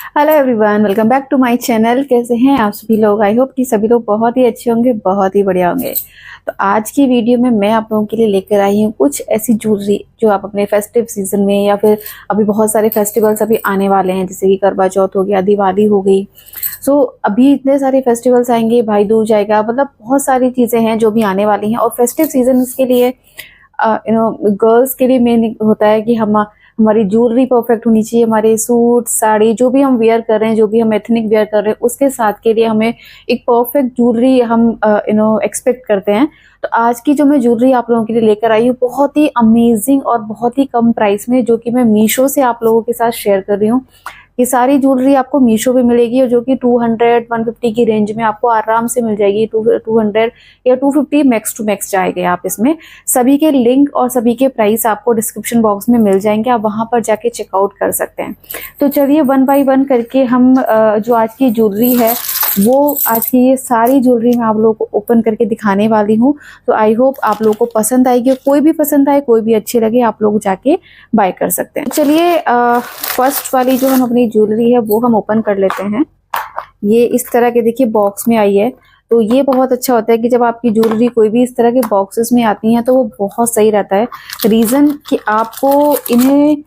Hello everyone, welcome back to my channel. कैसे हैं आप सभी लोग? आई होप कि सभी लोग बहुत ही अच्छे होंगे, बहुत ही बढ़िया होंगे। तो आज की वीडियो में मैं आप लोगों के लिए लेकर आई हूँ कुछ ऐसी ज्वेलरी जो आप अपने फेस्टिव सीजन में या फिर अभी बहुत सारे फेस्टिवल्स अभी आने वाले हैं, जैसे कि करवा चौथ हो गया, दिवाली हो गई। सो अभी इतने सारे फेस्टिवल्स आएंगे, भाई दूज आएगा, मतलब बहुत सारी चीजें हैं जो भी आने वाली हैं। और फेस्टिव सीजन इसके लिए गर्ल्स के लिए मेन होता है कि हमारी ज्वेलरी परफेक्ट होनी चाहिए। हमारे सूट साड़ी जो भी हम वेयर कर रहे हैं, जो भी हम एथनिक वेयर कर रहे हैं, उसके साथ के लिए हमें एक परफेक्ट ज्वेलरी हम एक्सपेक्ट करते हैं। तो आज की जो मैं ज्वेलरी आप लोगों के लिए लेकर आई हूँ, बहुत ही अमेजिंग और बहुत ही कम प्राइस में, जो कि मैं मीशो से आप लोगों के साथ शेयर कर रही हूँ। ये सारी ज्वेलरी आपको मीशो पे मिलेगी, और जो कि 200-150 की रेंज में आपको आराम से मिल जाएगी। 200 या 250 मैक्स टू मैक्स जाएंगे आप इसमें। सभी के लिंक और सभी के प्राइस आपको डिस्क्रिप्शन बॉक्स में मिल जाएंगे, आप वहां पर जाके चेकआउट कर सकते हैं। तो चलिए वन बाय वन करके हम जो आज की ज्वेलरी है, वो आज की ये सारी ज्वेलरी मैं आप लोगों को ओपन करके दिखाने वाली हूँ। तो आई होप आप लोगों को पसंद आएगी, कोई भी पसंद आए, कोई भी अच्छी लगे, आप लोग जाके बाय कर सकते हैं। चलिए फर्स्ट वाली जो हम अपनी ज्वेलरी है वो हम ओपन कर लेते हैं। ये इस तरह के देखिए बॉक्स में आई है। तो ये बहुत अच्छा होता है कि जब आपकी ज्वेलरी कोई भी इस तरह के बॉक्सेस में आती हैं तो वो बहुत सही रहता है। रीजन कि आपको इन्हें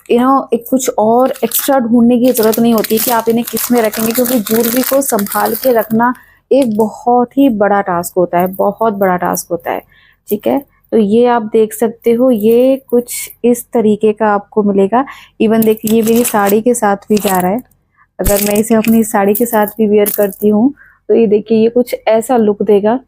एक कुछ और एक्स्ट्रा ढूंढने की जरूरत नहीं होती कि आप इन्हें किस में रखेंगे, क्योंकि ज्वेलरी को संभाल के रखना एक बहुत ही बड़ा टास्क होता है, बहुत बड़ा टास्क होता है। ठीक है, तो ये आप देख सकते हो, ये कुछ इस तरीके का आपको मिलेगा। इवन देखिए ये मेरी साड़ी के साथ भी जा रहा है। अगर मैं इसे अपनी साड़ी के साथ भी वेयर करती हूँ तो ये देखिए ये कुछ ऐसा लुक देगा,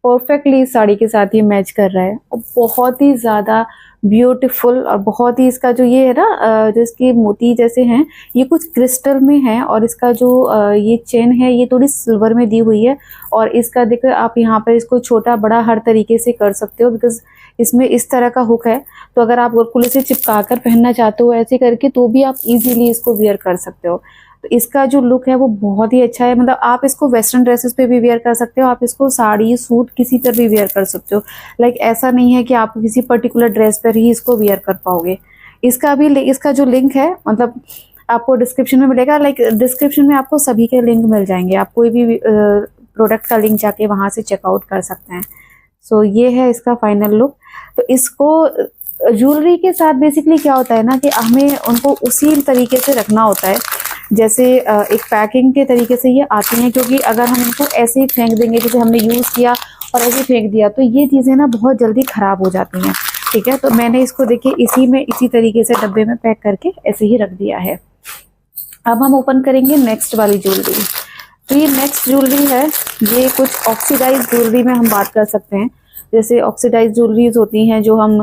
परफेक्टली इस साड़ी के साथ ये मैच कर रहा है, और बहुत ही ज्यादा ब्यूटीफुल। और बहुत ही इसका जो ये है ना, जो इसकी मोती जैसे हैं, ये कुछ क्रिस्टल में है, और इसका जो ये चेन है ये थोड़ी सिल्वर में दी हुई है। और इसका देखो आप यहाँ पर इसको छोटा बड़ा हर तरीके से कर सकते हो, बिकॉज इसमें इस तरह का हुक है। तो अगर आप बिल्कुल इसे चिपका कर पहनना चाहते हो ऐसे करके, तो भी आप इजीली इसको वेयर कर सकते हो। तो इसका जो लुक है वो बहुत ही अच्छा है। मतलब आप इसको वेस्टर्न ड्रेसेस पे भी वेयर कर सकते हो, आप इसको साड़ी सूट किसी पर भी वेयर कर सकते हो। लाइक ऐसा नहीं है कि आप किसी पर्टिकुलर ड्रेस पर ही इसको वेयर कर पाओगे। इसका जो लिंक है, मतलब आपको डिस्क्रिप्शन में मिलेगा। लाइक डिस्क्रिप्शन में आपको सभी के लिंक मिल जाएंगे, आप कोई भी प्रोडक्ट का लिंक जाके वहां से चेकआउट कर सकते हैं। सो ये है इसका फाइनल लुक। तो इसको ज्वेलरी के साथ बेसिकली क्या होता है ना, कि हमें उनको उसी तरीके से रखना होता है जैसे एक पैकिंग के तरीके से ये आती हैं। क्योंकि अगर हम इनको ऐसे ही फेंक देंगे, जैसे हमने यूज किया और ऐसे ही फेंक दिया, तो ये चीजें ना बहुत जल्दी खराब हो जाती हैं। ठीक है, तो मैंने इसको देखिए इसी तरीके से डब्बे में पैक करके ऐसे ही रख दिया है। अब हम ओपन करेंगे नेक्स्ट वाली ज्वेलरी। तो ये नेक्स्ट ज्वेलरी है, ये कुछ ऑक्सीडाइज ज्वेलरी में हम बात कर सकते हैं। जैसे ऑक्सीडाइज ज्वेलरीज होती हैं जो हम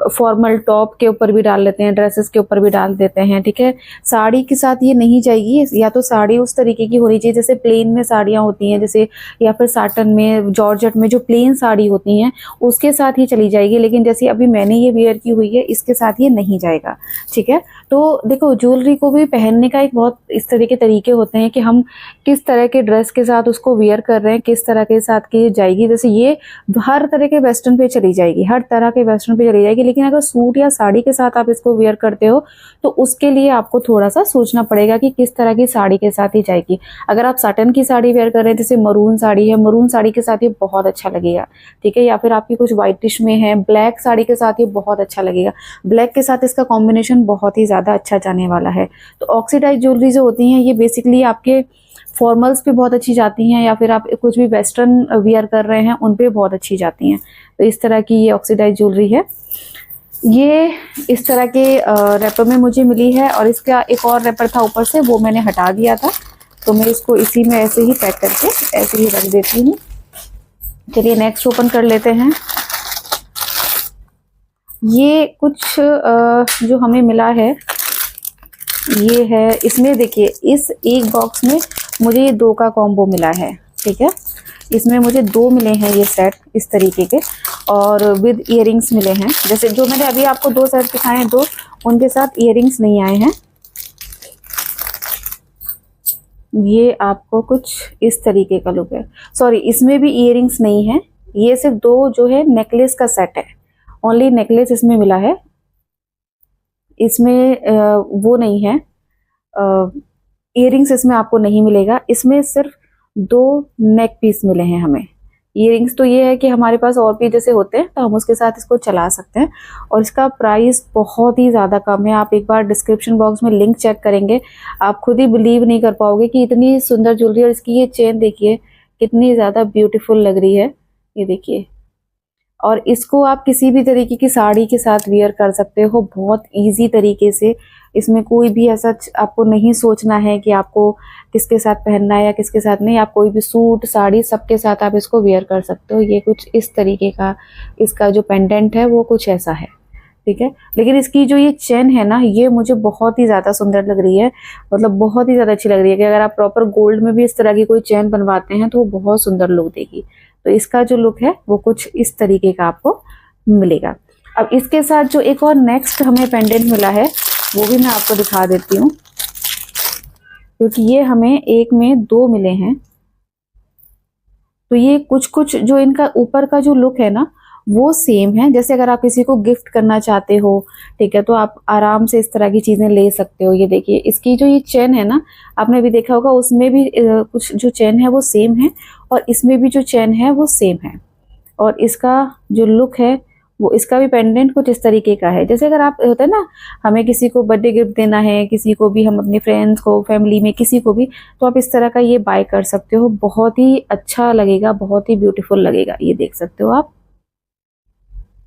फॉर्मल टॉप के ऊपर भी डाल लेते हैं, ड्रेसेस के ऊपर भी डाल देते हैं। ठीक है, साड़ी के साथ ये नहीं जाएगी, या तो साड़ी उस तरीके की होनी चाहिए जैसे प्लेन में साड़ियाँ होती हैं, जैसे या फिर साटन में, जॉर्जेट में जो प्लेन साड़ी होती हैं उसके साथ ही चली जाएगी। लेकिन जैसे अभी मैंने ये वेयर की हुई है, इसके साथ ये नहीं जाएगा। ठीक है, तो देखो ज्वेलरी को भी पहनने का एक बहुत इस तरह के तरीके होते हैं कि हम किस तरह के ड्रेस के साथ उसको वेयर कर रहे हैं, किस तरह के साथ की जाएगी। जैसे ये हर तरह के वेस्टर्न पे चली जाएगी, हर तरह के वेस्टर्न पे चली जाएगी। लेकिन अगर सूट या साड़ी के साथ आप इसको वेयर करते हो तो उसके लिए आपको थोड़ा सा सोचना पड़ेगा कि किस तरह की साड़ी के साथ ही जाएगी। अगर आप साटन की साड़ी वेयर कर रहे हैं, जैसे मरून साड़ी है, मरून साड़ी के साथ ये बहुत अच्छा लगेगा। ठीक है, या फिर आपकी कुछ व्हाइटिश में है, ब्लैक साड़ी के साथ ये बहुत अच्छा लगेगा। ब्लैक के साथ इसका कॉम्बिनेशन बहुत ही ज्यादा अच्छा जाने वाला है। तो ऑक्सीडाइज ज्वेलरी जो होती हैं ये बेसिकली आपके फॉर्मल्स पे बहुत अच्छी जाती हैं, या फिर आप कुछ भी वेस्टर्न वियर कर रहे हैं उन पे बहुत अच्छी जाती हैं। तो इस तरह की ये ऑक्सीडाइज ज्वेलरी है। ये इस तरह के रैपर में मुझे मिली है, और इसका एक और रैपर था ऊपर से, वो मैंने हटा दिया था। तो मैं इसको इसी में ऐसे ही पैक करके ऐसे ही रख देती हूँ। चलिए नेक्स्ट ओपन कर लेते हैं। ये कुछ जो हमें मिला है ये है, इसमें देखिए इस एक बॉक्स में मुझे ये 2 का कॉम्बो मिला है। ठीक है, इसमें मुझे 2 मिले हैं ये सेट इस तरीके के, और विद इयररिंग्स मिले हैं। जैसे जो मैंने अभी आपको 2 सेट दिखाए हैं, 2 उनके साथ इयररिंग्स नहीं आए हैं। ये आपको कुछ इस तरीके का लुक है। सॉरी, इसमें भी इयररिंग्स नहीं है, ये सिर्फ 2 जो है नेकलेस का सेट है, ओनली नेकलेस इसमें मिला है। इसमें वो नहीं है, इयरिंग्स इसमें आपको नहीं मिलेगा। इसमें सिर्फ 2 नेक पीस मिले हैं हमें। इयरिंग्स तो ये है कि हमारे पास और भी जैसे होते हैं तो हम उसके साथ इसको चला सकते हैं, और इसका प्राइस बहुत ही ज़्यादा कम है। आप एक बार डिस्क्रिप्शन बॉक्स में लिंक चेक करेंगे, आप खुद ही बिलीव नहीं कर पाओगे कि इतनी सुंदर ज्वेलरी। और इसकी ये चेन देखिए कितनी ज़्यादा ब्यूटीफुल लग रही है, ये देखिए। और इसको आप किसी भी तरीके की साड़ी के साथ वियर कर सकते हो बहुत इजी तरीके से। इसमें कोई भी ऐसा आपको नहीं सोचना है कि आपको किसके साथ पहनना है या किसके साथ नहीं। आप कोई भी सूट साड़ी सबके साथ आप इसको वियर कर सकते हो। ये कुछ इस तरीके का इसका जो पेंडेंट है वो कुछ ऐसा है, ठीक है। लेकिन इसकी जो ये चेन है ना, ये मुझे बहुत ही ज़्यादा सुंदर लग रही है, मतलब बहुत ही ज़्यादा अच्छी लग रही है कि अगर आप प्रॉपर गोल्ड में भी इस तरह की कोई चेन बनवाते हैं तो वो बहुत सुंदर लुक देगी। तो इसका जो लुक है वो कुछ इस तरीके का आपको मिलेगा। अब इसके साथ जो एक और नेक्स्ट हमें पेंडेंट मिला है वो भी मैं आपको दिखा देती हूँ, क्योंकि ये हमें एक में 2 मिले हैं। तो ये कुछ जो इनका ऊपर का जो लुक है ना वो सेम है। जैसे अगर आप किसी को गिफ्ट करना चाहते हो, ठीक है, तो आप आराम से इस तरह की चीजें ले सकते हो। ये देखिए इसकी जो ये चेन है ना, आपने भी देखा होगा, उसमें भी कुछ जो चेन है वो सेम है, और इसमें भी जो चेन है वो सेम है। और इसका जो लुक है वो, इसका भी पेंडेंट कुछ इस तरीके का है। जैसे अगर आप होता है ना, हमें किसी को बर्थडे गिफ्ट देना है, किसी को भी, हम अपने फ्रेंड्स को, फैमिली में किसी को भी, तो आप इस तरह का ये बाय कर सकते हो। बहुत ही अच्छा लगेगा, बहुत ही ब्यूटीफुल लगेगा, ये देख सकते हो आप।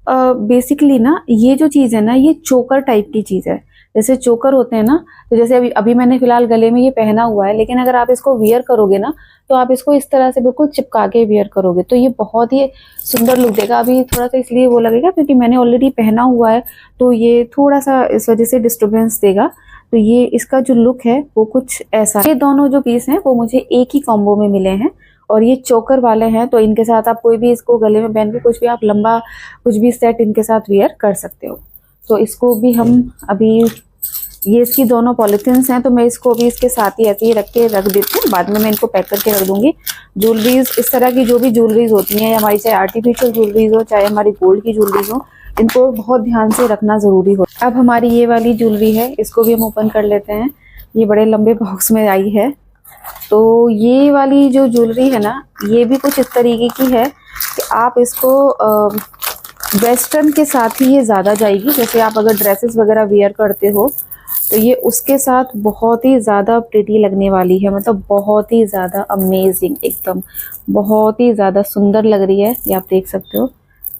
बेसिकली ना ये जो चीज़ है ना, ये चोकर टाइप की चीज़ है। जैसे चोकर होते हैं ना, तो जैसे अभी मैंने फिलहाल गले में ये पहना हुआ है, लेकिन अगर आप इसको वियर करोगे ना तो आप इसको इस तरह से बिल्कुल चिपका के वियर करोगे तो ये बहुत ही सुंदर लुक देगा। अभी थोड़ा सा इसलिए वो लगेगा क्योंकि मैंने ऑलरेडी पहना हुआ है, तो ये थोड़ा सा इस वजह से डिस्टर्बेंस देगा। तो ये इसका जो लुक है वो कुछ ऐसा। ये दोनों जो पीस हैं वो मुझे एक ही कॉम्बो में मिले हैं, और ये चोकर वाले हैं, तो इनके साथ आप कोई भी इसको गले में पहन के कुछ भी आप लंबा कुछ भी सेट इनके साथ वियर कर सकते हो। तो इसको भी हम अभी, ये इसकी दोनों पॉलिथिन्स हैं, तो मैं इसको भी इसके साथ ही ऐसे ही रख देती हूँ। बाद में मैं इनको पैक करके रख दूंगी। ज्वेलरीज, इस तरह की जो भी ज्वेलरीज होती हैं, हमारी चाहे आर्टिफिशियल ज्वेलरीज हो चाहे हमारी गोल्ड की ज्वेलरीज हो, इनको बहुत ध्यान से रखना जरूरी हो। अब हमारी ये वाली ज्वेलरी है, इसको भी हम ओपन कर लेते हैं। ये बड़े लंबे बॉक्स में आई है। तो ये वाली जो ज्वेलरी है ना, ये भी कुछ इस तरीके की है कि आप इसको वेस्टर्न के साथ ही ये ज़्यादा जाएगी। जैसे आप अगर ड्रेसेस वगैरह वियर करते हो तो ये उसके साथ बहुत ही ज़्यादा प्रिटी लगने वाली है, मतलब बहुत ही ज़्यादा अमेजिंग, एकदम बहुत ही ज़्यादा सुंदर लग रही है। ये आप देख सकते हो।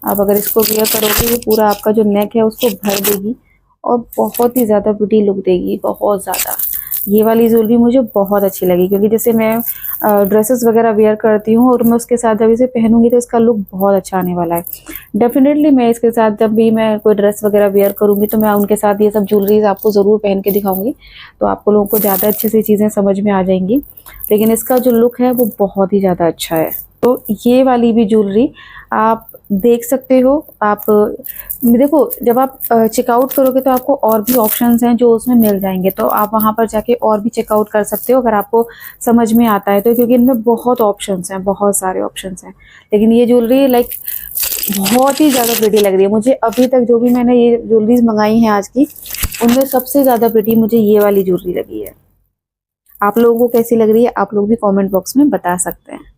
आप अगर इसको वियर करोगे, ये पूरा आपका जो नेक है उसको भर देगी और बहुत ही ज़्यादा प्रिटी लुक देगी, बहुत ज़्यादा। ये वाली ज्वेलरी मुझे बहुत अच्छी लगी, क्योंकि जैसे मैं ड्रेसेस वगैरह वेयर करती हूँ और मैं उसके साथ जब इसे पहनूंगी तो इसका लुक बहुत अच्छा आने वाला है। डेफिनेटली मैं इसके साथ जब भी मैं कोई ड्रेस वगैरह वेयर करूँगी तो मैं उनके साथ ये सब ज्वेलरीज आपको ज़रूर पहन के दिखाऊंगी, तो आपको लोगों को ज़्यादा अच्छे से चीज़ें समझ में आ जाएंगी। लेकिन इसका जो लुक है वो बहुत ही ज़्यादा अच्छा है। तो ये वाली भी ज्वेलरी आप देख सकते हो। आप देखो, जब आप चेकआउट करोगे तो आपको और भी ऑप्शंस हैं जो उसमें मिल जाएंगे, तो आप वहां पर जाके और भी चेकआउट कर सकते हो अगर आपको समझ में आता है तो, क्योंकि इनमें बहुत ऑप्शंस हैं, बहुत सारे ऑप्शंस हैं। लेकिन ये ज्वेलरी लाइक बहुत ही ज़्यादा प्रिटी लग रही है मुझे। अभी तक जो भी मैंने ये ज्वेलरीज मंगाई हैं आज की, उनमें सबसे ज़्यादा प्रिटी मुझे ये वाली ज्वेलरी लगी है। आप लोगों को कैसी लग रही है आप लोग भी कॉमेंट बॉक्स में बता सकते हैं।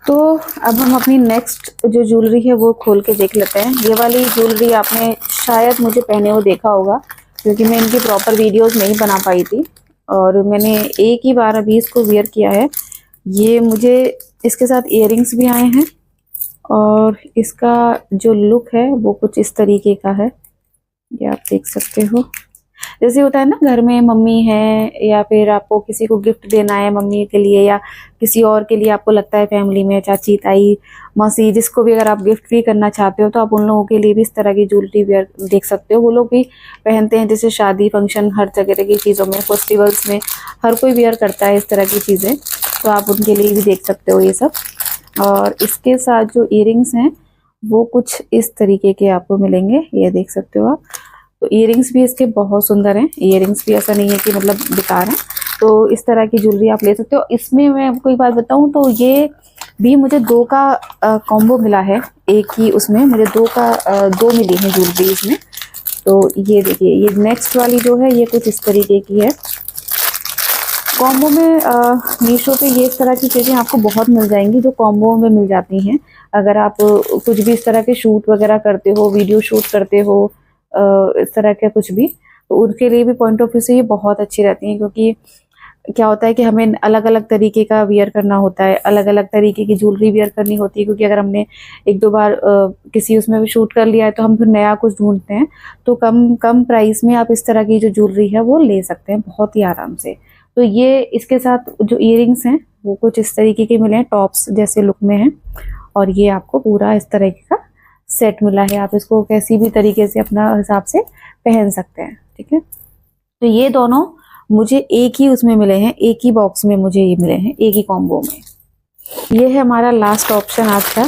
तो अब हम अपनी नेक्स्ट जो ज्वेलरी है वो खोल के देख लेते हैं। ये वाली ज्वेलरी आपने शायद मुझे पहने हुए देखा होगा, क्योंकि मैं इनकी प्रॉपर वीडियोस नहीं बना पाई थी और मैंने एक ही बार अभी इसको वियर किया है। ये मुझे इसके साथ इयररिंग्स भी आए हैं और इसका जो लुक है वो कुछ इस तरीके का है, ये आप देख सकते हो। जैसे होता है ना, घर में मम्मी है या फिर आपको किसी को गिफ्ट देना है मम्मी के लिए या किसी और के लिए, आपको लगता है फैमिली में चाची ताई मौसी जिसको भी अगर आप गिफ्ट भी करना चाहते हो तो आप उन लोगों के लिए भी इस तरह की ज्वेलरी वेयर देख सकते हो। वो लोग भी पहनते हैं, जैसे शादी फंक्शन हर जगह की चीज़ों में, फेस्टिवल्स में हर कोई वेयर करता है इस तरह की चीज़ें, तो आप उनके लिए भी देख सकते हो ये सब। और इसके साथ जो इयररिंग्स हैं वो कुछ इस तरीके के आपको मिलेंगे, ये देख सकते हो आप। तो इयररिंग्स भी इसके बहुत सुंदर हैं, इयररिंग्स भी ऐसा नहीं है कि मतलब बेकार हैं। तो इस तरह की ज्वेलरी आप ले सकते हो। इसमें मैं आपको एक बात बताऊं तो ये भी मुझे 2 का कॉम्बो मिला है, एक ही उसमें मुझे 2 मिली है ज्वेलरी इसमें। तो ये देखिए, ये नेक्स्ट वाली जो है ये कुछ इस तरीके की है, कॉम्बो में मीशो पे ये इस तरह की चीज़ें आपको बहुत मिल जाएंगी जो कॉम्बो में मिल जाती हैं। अगर आप कुछ भी इस तरह के शूट वगैरह करते हो, वीडियो शूट करते हो, इस तरह के कुछ भी, तो उनके लिए भी पॉइंट ऑफ व्यू से ये बहुत अच्छी रहती हैं। क्योंकि क्या होता है कि हमें अलग अलग तरीके का वियर करना होता है, अलग अलग तरीके की ज्वेलरी वियर करनी होती है। क्योंकि अगर हमने एक दो बार किसी उसमें भी शूट कर लिया है तो हम फिर नया कुछ ढूंढते हैं, तो कम कम प्राइस में आप इस तरह की जो ज्वेलरी है वो ले सकते हैं बहुत ही आराम से। तो ये इसके साथ जो इयररिंग्स हैं वो कुछ इस तरीके के मिले हैं, टॉप्स जैसे लुक में है। और ये आपको पूरा इस तरीके का सेट मिला है, आप इसको कैसी भी तरीके से अपना हिसाब से पहन सकते हैं। ठीक है, तो ये दोनों मुझे एक ही उसमें मिले हैं, एक ही बॉक्स में मुझे ये मिले हैं, एक ही कॉम्बो में। ये है हमारा लास्ट ऑप्शन आज का,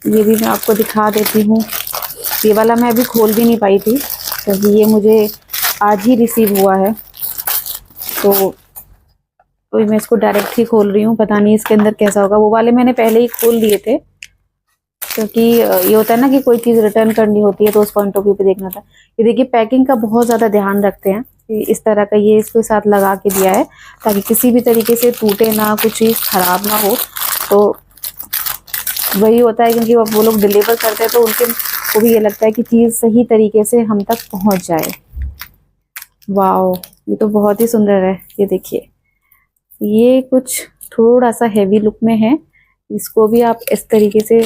ये भी मैं आपको दिखा देती हूँ। ये वाला मैं अभी खोल भी नहीं पाई थी क्योंकि ये मुझे आज ही रिसीव हुआ है, तो मैं इसको डायरेक्ट ही खोल रही हूँ। पता नहीं इसके अंदर कैसा होगा, वो वाले मैंने पहले ही खोल लिए थे क्योंकि ये होता है ना कि कोई चीज़ रिटर्न करनी होती है तो उस पॉइंट ऑफ व्यू पे देखना था। ये देखिए पैकिंग का बहुत ज़्यादा ध्यान रखते हैं, इस तरह का ये इसके साथ लगा के दिया है ताकि किसी भी तरीके से टूटे ना, कुछ चीज़ खराब ना हो। तो वही होता है क्योंकि वो लोग डिलीवर करते हैं तो उनके को भी ये लगता है कि चीज़ सही तरीके से हम तक पहुंच जाए। वाओ, ये तो बहुत ही सुंदर है। ये देखिए, ये कुछ थोड़ा सा हैवी लुक में है। इसको भी आप इस तरीके से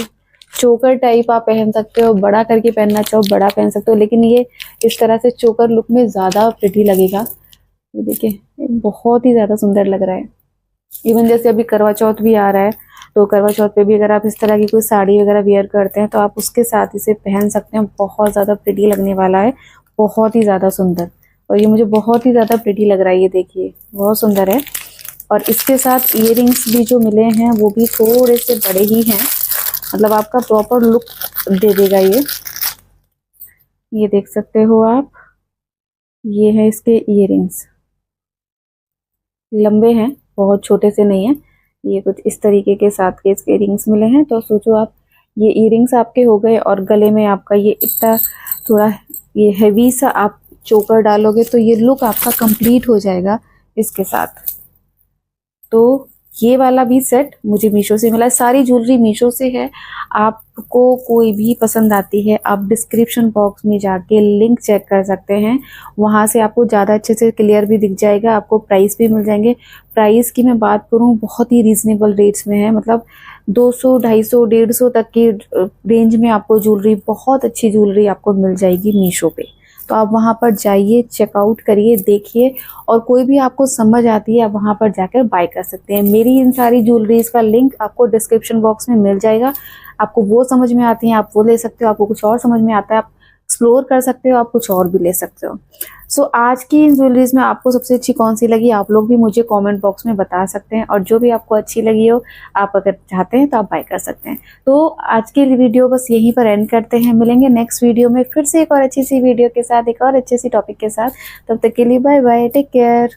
चोकर टाइप आप पहन सकते हो, बड़ा करके पहनना चाहो बड़ा पहन सकते हो, लेकिन ये इस तरह से चोकर लुक में ज़्यादा प्रिटी लगेगा। ये देखिए, बहुत ही ज़्यादा सुंदर लग रहा है। इवन जैसे अभी करवा चौथ भी आ रहा है, तो करवा चौथ पे भी अगर आप इस तरह की कोई साड़ी वगैरह वेयर करते हैं तो आप उसके साथ इसे पहन सकते हैं। बहुत ज़्यादा प्रिटी लगने वाला है, बहुत ही ज़्यादा सुंदर। और ये मुझे बहुत ही ज़्यादा प्रिटी लग रहा है, ये देखिए बहुत सुंदर है। और इसके साथ इयररिंग्स भी जो मिले हैं वो भी थोड़े से बड़े ही हैं, मतलब आपका प्रॉपर लुक दे देगा ये देख सकते हो आप। ये है इसके इयररिंग्स, लंबे हैं, बहुत छोटे से नहीं है। ये कुछ इस तरीके के साथ के इसके इयररिंग्स मिले हैं। तो सोचो आप, ये इयररिंग्स आपके हो गए और गले में आपका ये इतना थोड़ा ये हैवी सा आप चोकर डालोगे तो ये लुक आपका कंप्लीट हो जाएगा इसके साथ। तो ये वाला भी सेट मुझे मीशो से मिला है, सारी ज्वेलरी मीशो से है। आपको कोई भी पसंद आती है आप डिस्क्रिप्शन बॉक्स में जाके लिंक चेक कर सकते हैं, वहाँ से आपको ज़्यादा अच्छे से क्लियर भी दिख जाएगा, आपको प्राइस भी मिल जाएंगे। प्राइस की मैं बात करूँ, बहुत ही रीजनेबल रेट्स में है, मतलब 200, 250, 150 तक की रेंज में आपको ज्वेलरी, बहुत अच्छी ज्वेलरी आपको मिल जाएगी मीशो पे। तो आप वहाँ पर जाइए, चेकआउट करिए, देखिए, और कोई भी आपको समझ आती है आप वहाँ पर जाकर बाय कर सकते हैं। मेरी इन सारी ज्वेलरीज का लिंक आपको डिस्क्रिप्शन बॉक्स में मिल जाएगा। आपको वो समझ में आती है आप वो ले सकते हो, आपको कुछ और समझ में आता है आप एक्सप्लोर कर सकते हो, आप कुछ और भी ले सकते हो। सो आज की इन ज्वेलरीज में आपको सबसे अच्छी कौन सी लगी आप लोग भी मुझे कमेंट बॉक्स में बता सकते हैं, और जो भी आपको अच्छी लगी हो आप अगर चाहते हैं तो आप बाय कर सकते हैं। तो आज की वीडियो बस यहीं पर एंड करते हैं, मिलेंगे नेक्स्ट वीडियो में फिर से एक और अच्छी सी वीडियो के साथ, एक और अच्छी सी टॉपिक के साथ। तब तक के लिए बाय बाय, टेक केयर।